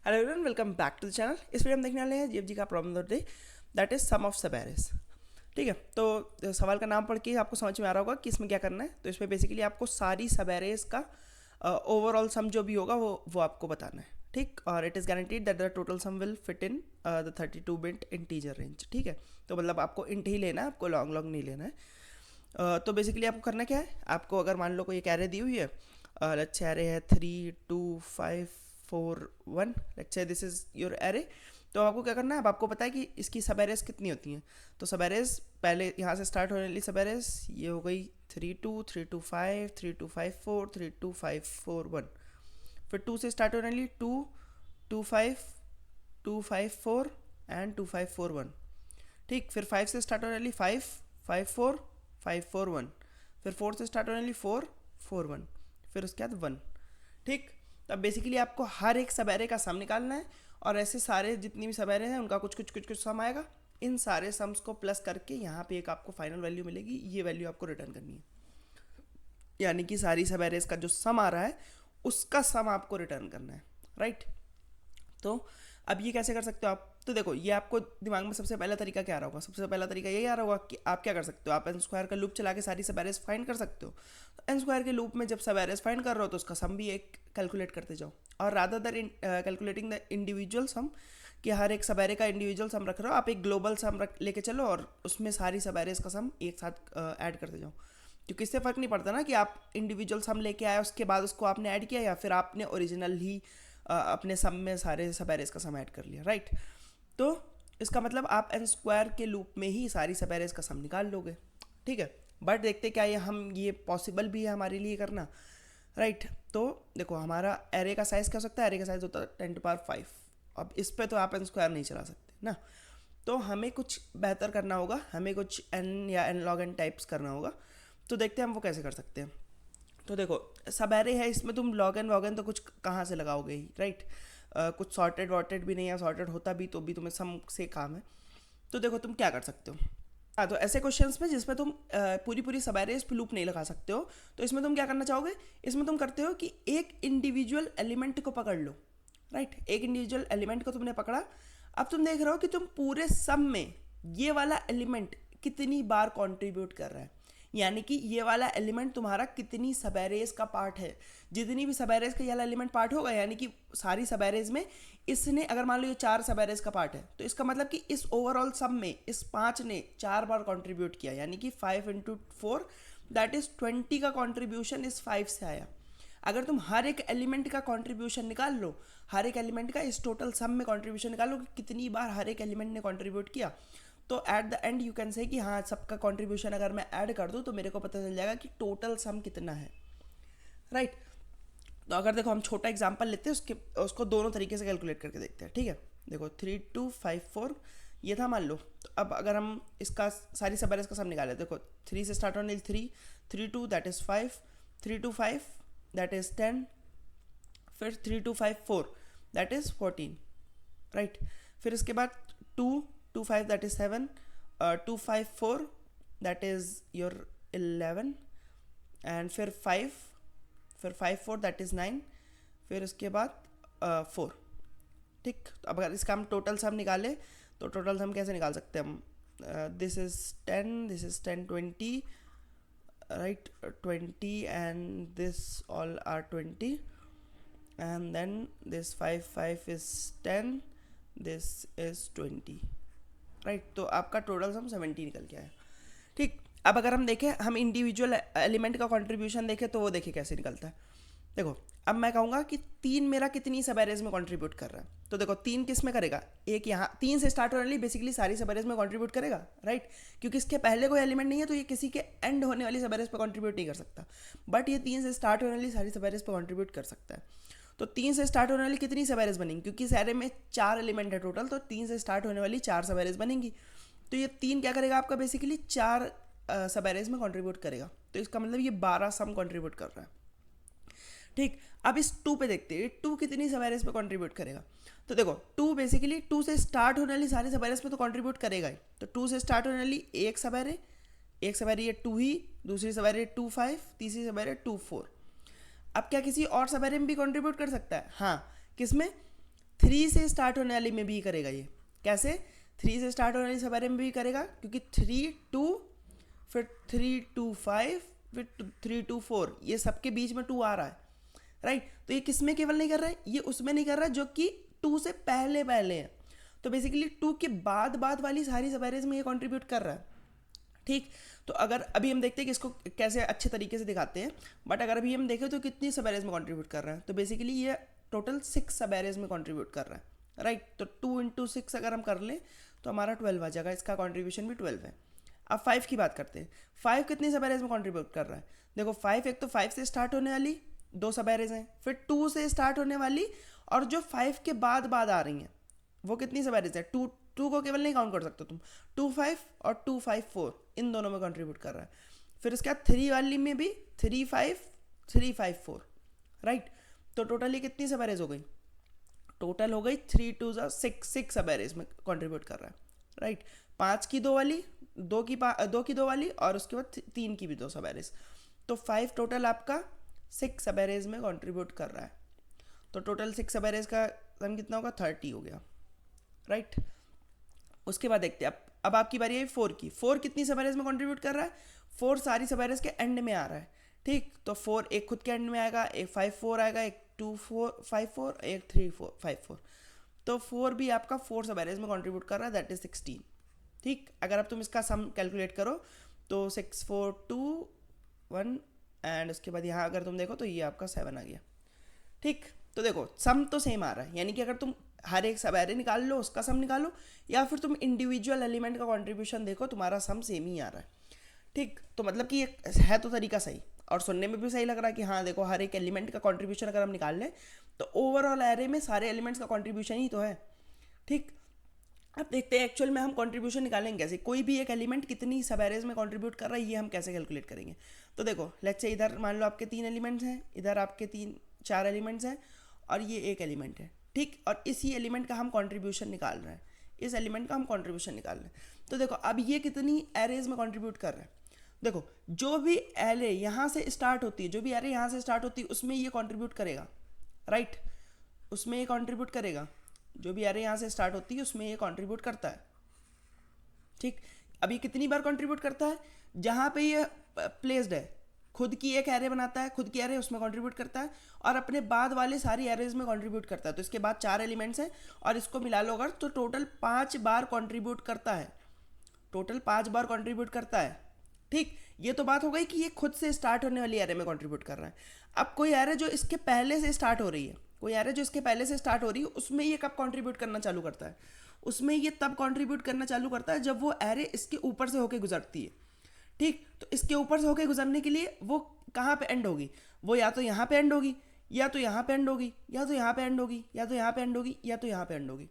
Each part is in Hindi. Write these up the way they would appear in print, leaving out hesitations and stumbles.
Hello everyone, welcome back to the channel. इस वीडियो में देखने वाले हैं जीएफजी का problem of the day, that is sum of subarrays. ठीक है, तो सवाल का नाम पढ़ के आपको समझ में आ रहा होगा कि इसमें क्या करना है। तो इसमें बेसिकली आपको सारी सब एरेस का ओवरऑल सम जो भी होगा वो आपको बताना है। ठीक, और it is guaranteed that the total sum will fit in the 32 bit integer range. ठीक है, तो मतलब आपको इंट ही लेना है, आपको लॉन्ग लॉन्ग नहीं लेना है। तो बेसिकली आपको करना क्या है, आपको अगर मान लो कोई एक एरे दी हुई है, लेट्स से एरे है 3 2 5 4 1, let's say this is your array. तो आपको क्या करना है, अब आपको पता है कि इसकी सब एरेस कितनी होती हैं। तो सब एरेस पहले यहाँ से स्टार्ट होने वाली सब एरेस ये हो गई 3 2 3 2 5 3 2 5 4 3 2 5 4 1। फिर 2 से स्टार्ट होने वाली 2 2 5 2 5 4 एंड 2 5 4 1। ठीक, फिर 5 से स्टार्ट होने वाली 5 5 4 5 4 1। फिर 4 से स्टार्ट होने वाली 4 4 1। फिर उसके बाद 1। ठीक, तब बेसिकली आपको हर एक सब एरे का सम निकालना है, और ऐसे सारे जितनी भी सब एरे हैं उनका कुछ कुछ कुछ कुछ सम आएगा। इन सारे सम्स को प्लस करके यहाँ पे एक आपको फाइनल वैल्यू मिलेगी, ये वैल्यू आपको रिटर्न करनी है। यानी कि सारी सब एरेज का जो सम आ रहा है उसका सम आपको रिटर्न करना है, राइट। तो अब ये कैसे कर सकते हो आप, तो देखो ये आपको दिमाग में सबसे पहला तरीका क्या आ रहा होगा, सबसे पहला तरीका यही आ रहा होगा कि आप क्या कर सकते हो, आप एन स्क्वायर का लूप चला के सारी सब एरेज फाइंड कर सकते हो। तो एन स्क्वायर के लूप में जब सब एरेज फाइंड कर रहे हो तो उसका सम भी एक कैलकुलेट करते जाओ, और rather than calculating the individual sum कि हर एक सब एरे का इंडिविजुअल सम रख रहे हो, आप एक ग्लोबल सम रख लेके चलो और उसमें सारी सब एरेज का सम एक साथ ऐड करते जाओ। क्योंकि इससे फ़र्क नहीं पड़ता ना कि आप इंडिविजुअल सम लेके आए उसके बाद उसको आपने ऐड किया, या फिर आपने ओरिजिनल ही अपने सम में सारे सब एरेज का सम ऐड कर लिया, राइट। तो इसका मतलब आप एन स्क्वायर के लूप में ही सारी सब एरेज का सम निकाल लोगे। ठीक है, बट देखते क्या ये पॉसिबल भी है हमारे लिए करना, राइट। तो देखो हमारा एरे का साइज़ क्या हो सकता है, एरे का साइज़ होता है 10⁵। अब इस पर तो आप एन स्क्वायर नहीं चला सकते ना, तो हमें कुछ बेहतर करना होगा, हमें कुछ एन या एन लॉग एन टाइप्स करना होगा। तो देखते हैं हम वो कैसे कर सकते हैं। तो देखो सब एरे है, इसमें तुम लॉग एन वॉग एन तो कुछ कहाँ से लगाओगे ही, राइट। कुछ सॉर्टेड वॉर्टेड भी नहीं है, सॉर्टेड होता भी तो भी तुम्हें सम से काम है। तो देखो तुम क्या कर सकते हो। हाँ, तो ऐसे क्वेश्चंस में जिसमें तुम पूरी पूरी सब एरेज पे लूप नहीं लगा सकते हो, तो इसमें तुम क्या करना चाहोगे, इसमें तुम करते हो कि एक इंडिविजुअल एलिमेंट को पकड़ लो, राइट। एक इंडिविजुअल एलिमेंट को तुमने पकड़ा, अब तुम देख रहे हो कि तुम पूरे सम में ये वाला एलिमेंट कितनी बार कंट्रीब्यूट कर रहा है, यानी कि ये वाला एलिमेंट तुम्हारा कितनी सब एरेज का पार्ट है। जितनी भी सब एरेज का ये वाला एलिमेंट पार्ट होगा, यानी कि सारी सब एरेज में इसने, अगर मान लो ये 4 सब एरेज का पार्ट है, तो इसका मतलब कि इस ओवरऑल सम में इस 5 ने 4 बार कंट्रीब्यूट किया, यानी कि 5 × 4 दैट इज 20 का कंट्रीब्यूशन इस 5 से आया। अगर तुम हर एक एलिमेंट का कंट्रीब्यूशन निकाल लो, हर एक एलिमेंट का इस टोटल सम में कंट्रीब्यूशन निकालो कि कितनी बार हर एक एलिमेंट ने कंट्रीब्यूट किया, तो at the end you can say कि हाँ सबका कंट्रीब्यूशन अगर मैं ऐड कर दूँ तो मेरे को पता चल जाएगा कि टोटल सम कितना है, राइट। तो अगर देखो हम छोटा एग्जांपल लेते हैं, उसको दोनों तरीके से कैलकुलेट करके देखते हैं। ठीक है, देखो 3 2 5 4 ये था मान लो। तो अब अगर हम इसका सारी सब एरेज का सम निकाले, देखो 3 से स्टार्ट होने 3 3 2 दैट इज 5 3 2 5 दैट इज 10, फिर 3 2 5 4 दैट इज 14, राइट। फिर इसके बाद 2 2 5 that is 7, 2 5 4 that is your 11, and फिर 5 4 दैट इज 9, फिर उसके बाद 4। ठीक, तो अब अगर इसका हम टोटल सम निकाले तो टोटल सम कैसे निकाल सकते हैं हम, this is 10 this is 10 20, right, 20 and this all are 20, and then this 5 5 is 10, this is 20, right. तो आपका टोटल सम 70 निकल के आया। ठीक, अब अगर हम देखें, हम इंडिविजुअल एलिमेंट का कंट्रीब्यूशन देखें तो वो देखें कैसे निकलता है। देखो अब मैं कहूँगा कि 3 मेरा कितनी सब एरेज में कंट्रीब्यूट कर रहा है, तो देखो 3 किस में करेगा, एक यहाँ 3 से स्टार्ट होने वाली बेसिकली सारी सब एरेज में कंट्रीब्यूट करेगा, राइट। क्योंकि इसके पहले कोई एलिमेंट नहीं है तो ये किसी के एंड होने वाली सब एरेज पर कंट्रीब्यूट नहीं कर सकता, बट ये 3 से स्टार्ट होने वाली सारी सब एरेज पर कंट्रीब्यूट कर सकता है। तो 3 से स्टार्ट होने वाली कितनी सब एरेज बनेंगी, क्योंकि इस एरे में 4 एलिमेंट है टोटल, तो 3 से स्टार्ट होने वाली 4 सब एरेज बनेंगी। तो ये 3 क्या करेगा आपका, बेसिकली 4 सब एरेज में कंट्रीब्यूट करेगा, तो इसका मतलब ये 12 सम कंट्रीब्यूट कर रहा है। ठीक, अब इस 2 पे देखते हैं 2 कितनी सब एरेज पे कंट्रीब्यूट करेगा। तो देखो 2 बेसिकली 2 से स्टार्ट होने वाली सारी सब एरेज पे तो कंट्रीब्यूट करेगा ही। तो 2 से स्टार्ट होने वाली एक सब एरे ये 2 ही, दूसरी सब एरे 2 5, तीसरी सब एरे 2 4। अब क्या किसी और सब एरे में भी कंट्रीब्यूट कर सकता है, हाँ, किसमें, 3 से स्टार्ट होने वाली में भी करेगा ये। कैसे? 3 से स्टार्ट होने वाली सब एरे में भी करेगा, क्योंकि 3 2 फिर 3 2 5 फिर 3 2 4, ये सबके बीच में 2 आ रहा है, राइट। तो ये किस में केवल नहीं कर रहा है, ये उसमें नहीं कर रहा है जो कि 2 से पहले पहले है। तो बेसिकली 2 के बाद वाली सारी सब एरेज में ये कंट्रीब्यूट कर रहा है, ठीक। तो अगर अभी हम देखते हैं कि इसको कैसे अच्छे तरीके से दिखाते हैं, बट अगर अभी हम देखें तो कितनी सब एरेज में कंट्रीब्यूट कर रहा है, तो बेसिकली ये टोटल 6 सब एरेज में कंट्रीब्यूट कर रहा है, राइट। तो 2 × 6 अगर हम कर लें तो हमारा 12 आ जाएगा, इसका कंट्रीब्यूशन भी 12 है। अब 5 की बात करते हैं, 5 कितनी सब एरेज में कंट्रीब्यूट कर रहा है? देखो 5, एक तो 5 से स्टार्ट होने वाली 2 सब एरेज हैं, फिर 2 से स्टार्ट होने वाली और जो 5 के बाद आ रही हैं वो कितनी सब एरेज है? 2 को केवल नहीं काउंट कर सकते तुम, 2 5 और 2 5 4 इन दोनों में कंट्रीब्यूट कर रहा है। फिर उसके बाद 3 वाली में भी 3 5 3 5 4, राइट। तो टोटली कितनी सब एरेज हो गई? टोटल हो गई 3 2 6 सब एरेज में कंट्रीब्यूट कर रहा है, राइट। 5 की 2 वाली, 2 की 2 वाली और उसके बाद 3 की भी 2 सब एरेज, तो 5 टोटल आपका 6 सब एरेज में कंट्रीब्यूट कर रहा है। तो टोटल 6 सब एरेज का सम कितना होगा? 30 हो गया, राइट। उसके बाद देखते हैं अब आपकी बारी है 4 की। 4 कितनी सब एरेज में कंट्रीब्यूट कर रहा है? 4 सारी सब एरेज के एंड में आ रहा है, ठीक। तो 4 एक खुद के एंड में आएगा, एक 5 4 आएगा, एक 2 4 5 4, एक 3 4 5 4। तो 4 भी आपका 4 सब एरेज में कंट्रीब्यूट कर रहा है, दैट इज 16, ठीक। अगर अब तुम इसका सम कैलकुलेट करो तो 6 4 2 1 एंड उसके बाद यहाँ अगर तुम देखो तो ये आपका 7 आ गया, ठीक। तो देखो सम तो सेम आ रहा है, यानी कि अगर तुम हर एक सब एरे निकाल लो उसका सम निकालो, या फिर तुम इंडिविजुअल एलिमेंट का कंट्रीब्यूशन देखो, तुम्हारा सम सेम ही आ रहा है, ठीक। तो मतलब कि ये है तो तरीका सही और सुनने में भी सही लग रहा है कि हाँ देखो हर एक एलिमेंट का कंट्रीब्यूशन अगर हम निकाल लें तो ओवरऑल एरे में सारे एलिमेंट्स का कंट्रीब्यूशन ही तो है, ठीक। अब देखते हैं एक्चुअल में हम कंट्रीब्यूशन निकालेंगे कैसे, कोई भी एक एलिमेंट कितनी सब एरेज में कंट्रीब्यूट कर रहा है ये हम कैसे कैलकुलेट करेंगे। तो देखो लेट्स से इधर मान लो आपके 3 एलिमेंट्स हैं, इधर आपके 4 एलिमेंट्स हैं और ये एक एलिमेंट है, ठीक। और इसी एलिमेंट का हम कंट्रीब्यूशन निकाल रहे हैं, इस एलिमेंट का हम कंट्रीब्यूशन निकाल रहे हैं। तो देखो अब ये कितनी एरेज में कंट्रीब्यूट कर रहा है, देखो जो भी एरे यहाँ से स्टार्ट होती है, जो भी एरे यहाँ से स्टार्ट होती है उसमें ये कंट्रीब्यूट करेगा, राइट। उसमें ये कंट्रीब्यूट करेगा, जो भी एरे यहाँ से स्टार्ट होती है उसमें ये कंट्रीब्यूट करता है, ठीक। अब ये कितनी बार कंट्रीब्यूट करता है? जहाँ पे ये प्लेस्ड है, खुद की एक एरे बनाता है, खुद की एरे उसमें कंट्रीब्यूट करता है और अपने बाद वाले सारी एरेज में कंट्रीब्यूट करता है। तो इसके बाद 4 एलिमेंट्स हैं और इसको मिला लो अगर तो टोटल 5 बार कंट्रीब्यूट करता है, टोटल 5 बार कंट्रीब्यूट करता है, ठीक। ये तो बात हो गई कि ये खुद से स्टार्ट होने वाली एरे में कंट्रीब्यूट कर रहा है। अब कोई एरे जो इसके पहले से स्टार्ट हो रही है, कोई एरे जो इसके पहले से स्टार्ट हो रही है उसमें ये कब कंट्रीब्यूट करना चालू करता है? उसमें ये तब कंट्रीब्यूट करना चालू करता है जब वो एरे इसके ऊपर से होके गुजरती है, ठीक। तो इसके ऊपर से होके गुजरने के लिए वो कहाँ पे एंड होगी? वो या तो यहाँ पे एंड होगी, या तो यहाँ पे एंड होगी, या तो यहाँ पे एंड होगी, या तो यहाँ पे एंड होगी, या तो यहाँ पे एंड होगी,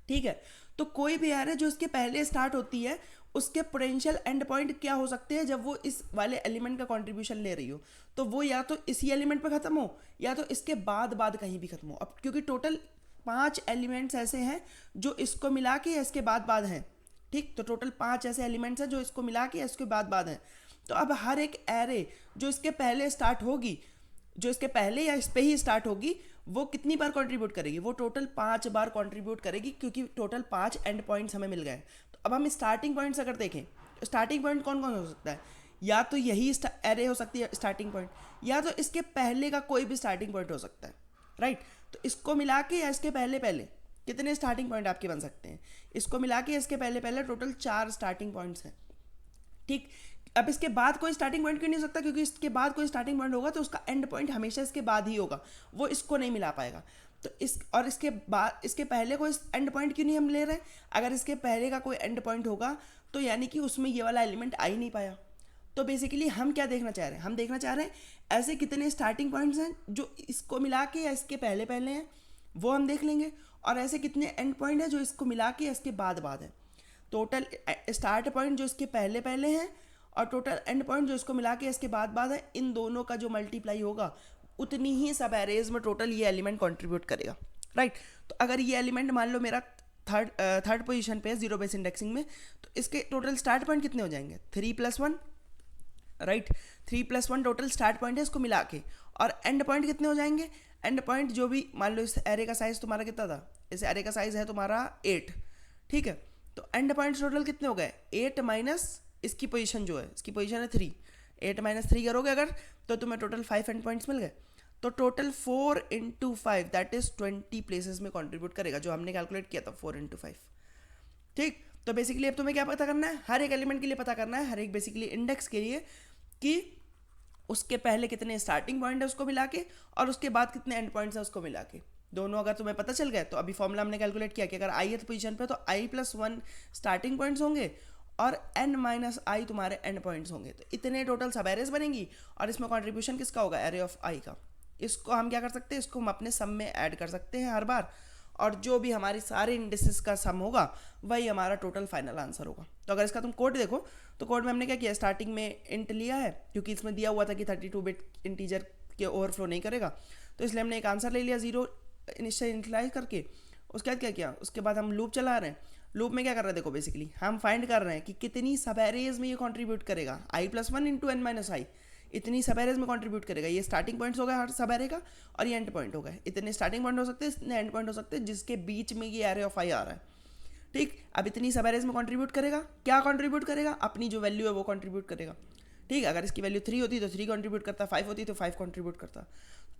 ठीक है। तो कोई भी एरे जो इसके पहले स्टार्ट होती है उसके पोटेंशियल एंड पॉइंट क्या हो सकते हैं जब वो इस वाले एलिमेंट का कंट्रीब्यूशन ले रही हो? तो वो या तो इसी एलिमेंट पे खत्म हो या तो इसके बाद कहीं भी खत्म हो। अब क्योंकि टोटल 5 एलिमेंट्स ऐसे हैं जो इसको मिला के इसके बाद हैं, ठीक। तो टोटल 5 ऐसे एलिमेंट्स हैं जो इसको मिला के इसके बाद हैं। तो अब हर एक एरे जो इसके पहले स्टार्ट होगी, जो इसके पहले या इस पे ही स्टार्ट होगी, वो कितनी बार कंट्रीब्यूट करेगी? वो टोटल 5 बार कंट्रीब्यूट करेगी, क्योंकि टोटल 5 एंड पॉइंट्स हमें मिल गए। तो अब हम स्टार्टिंग पॉइंट्स अगर देखें तो स्टार्टिंग पॉइंट कौन कौन हो सकता है? या तो यही एरे हो सकती है स्टार्टिंग पॉइंट, या तो इसके पहले का कोई भी स्टार्टिंग पॉइंट हो सकता है, राइट। तो इसको मिला के या इसके पहले कितने स्टार्टिंग पॉइंट आपके बन सकते हैं? इसको मिला के इसके पहले टोटल 4 स्टार्टिंग पॉइंट्स हैं, ठीक। अब इसके बाद कोई स्टार्टिंग पॉइंट क्यों नहीं हो सकता? क्योंकि इसके बाद कोई स्टार्टिंग पॉइंट होगा तो उसका एंड पॉइंट हमेशा इसके बाद ही होगा, वो इसको नहीं मिला पाएगा। तो इसके बाद इसके पहले कोई एंड पॉइंट क्यों नहीं हम ले रहे हैं? अगर इसके पहले का कोई एंड पॉइंट होगा तो यानी कि उसमें ये वाला एलिमेंट आ ही नहीं पाया। तो बेसिकली हम क्या देखना चाह रहे हैं? हम देखना चाह रहे हैं ऐसे कितने स्टार्टिंग पॉइंट्स हैं जो इसको मिला के या इसके पहले हैं, वो हम देख लेंगे, और ऐसे कितने एंड पॉइंट हैं जो इसको मिला के इसके बाद है। टोटल स्टार्ट पॉइंट जो इसके पहले हैं और टोटल एंड पॉइंट जो इसको मिला के इसके बाद है, इन दोनों का जो मल्टीप्लाई होगा उतनी ही सब एरेज में टोटल ये एलिमेंट कंट्रीब्यूट करेगा, राइट। तो अगर ये एलिमेंट मान लो मेरा थर्ड पोजीशन पे है 0 बेस इंडेक्सिंग में, तो इसके टोटल स्टार्ट पॉइंट कितने हो जाएंगे? 3 + 1, राइट। 3 + 1 टोटल स्टार्ट पॉइंट है इसको मिला के, और एंड पॉइंट कितने हो जाएंगे? एंड पॉइंट जो भी, मान लो इस एरे का साइज तुम्हारा कितना था, इस एरे का साइज है तुम्हारा 8, ठीक है, तो एंड पॉइंट्स टोटल कितने हो गए, 8 माइनस इसकी पोजीशन जो है, इसकी पोजीशन है 3, 8 माइनस 3 करोगे अगर, तो तुम्हें टोटल 5 एंड पॉइंट्स मिल गए। तो total 4 into 5 that is 20 places में कंट्रीब्यूट करेगा, जो हमने कैलकुलेट किया था 4 इंटू 5, ठीक। तो बेसिकली अब तुम्हें क्या पता करना है, हर एक एलिमेंट के लिए पता करना है, हर एक बेसिकली इंडेक्स के लिए, कि उसके पहले कितने स्टार्टिंग पॉइंट है उसको मिला के, और उसके बाद कितने एंड पॉइंट्स है उसको मिला के, दोनों अगर तुम्हें पता चल गए, तो अभी फॉर्मूला हमने कैलकुलेट किया कि अगर आई पोजीशन पे तो आई प्लस 1 स्टार्टिंग पॉइंट्स होंगे और एन माइनस आई तुम्हारे एंड पॉइंट्स होंगे, तो इतने टोटल सब एरेज बनेंगी, और इसमें कॉन्ट्रीब्यूशन किसका होगा, एरे ऑफ आई का। इसको हम क्या कर सकते हैं, इसको हम अपने सम में ऐड कर सकते हैं हर बार, और जो भी हमारी सारे इंडिसेस का सम होगा वही हमारा टोटल फाइनल आंसर होगा। तो अगर इसका तुम कोड देखो, तो कोड में हमने क्या किया, स्टार्टिंग में इंट लिया है, क्योंकि इसमें दिया हुआ था कि 32 बिट इंटीजर के ओवरफ्लो नहीं करेगा, तो इसलिए हमने एक आंसर ले लिया 0 इनिशियलाइज करके। उसके बाद क्या किया, उसके बाद हम लूप चला रहे हैं। लूप में क्या कर रहे हैं, देखो बेसिकली हम फाइंड कर रहे हैं कि कितनी सब एरेज में ये कंट्रीब्यूट करेगा, आई प्लस 1 इंटू एन माइनस आई, इतनी सब एरेज में कंट्रीब्यूट करेगा। ये स्टार्टिंग पॉइंट्स हो गए हर सब एरे का, और ये एंड पॉइंट हो गए, इतने स्टार्टिंग पॉइंट हो सकते हैं, इतने एंड पॉइंट हो सकते हैं, जिसके बीच में ये एरे ऑफ आई आ रहा है, ठीक। अब इतनी सब एरेज में कंट्रीब्यूट करेगा, क्या कंट्रीब्यूट करेगा, अपनी जो वैल्यू है वो कंट्रीब्यूट करेगा, ठीक। अगर इसकी वैल्यू 3 होती तो 3 कंट्रीब्यूट करता, 5 होती तो 5 कंट्रीब्यूट करता।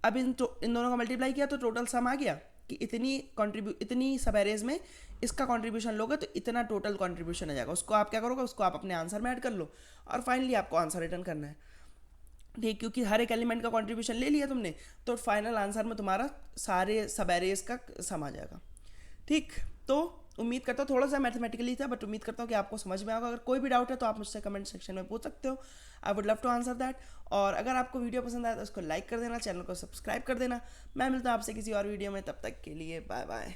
अब इन दोनों का मल्टीप्लाई किया तो टोटल सम आ गया कि इतनी सब एरेज में इसका कंट्रीब्यूशन लोगे तो इतना टोटल कंट्रीब्यूशन आ जाएगा। उसको आप क्या करोगे, उसको आप अपने आंसर में ऐड कर लो, और फाइनली आपको आंसर रिटर्न करना है, ठीक। क्योंकि हर एक एलिमेंट का कंट्रीब्यूशन ले लिया तुमने, तो फाइनल आंसर में तुम्हारा सारे सब एरेज का सम आ जाएगा, ठीक। तो उम्मीद करता हूँ थोड़ा सा मैथमेटिकली था, बट उम्मीद करता हूँ कि आपको समझ में आएगा। अगर कोई भी डाउट है तो आप मुझसे कमेंट सेक्शन में पूछ सकते हो, I would love to answer that. और अगर आपको वीडियो पसंद आया तो उसको लाइक कर देना, चैनल को सब्सक्राइब कर देना। मैं मिलता हूँ आपसे किसी और वीडियो में, तब तक के लिए बाय बाय।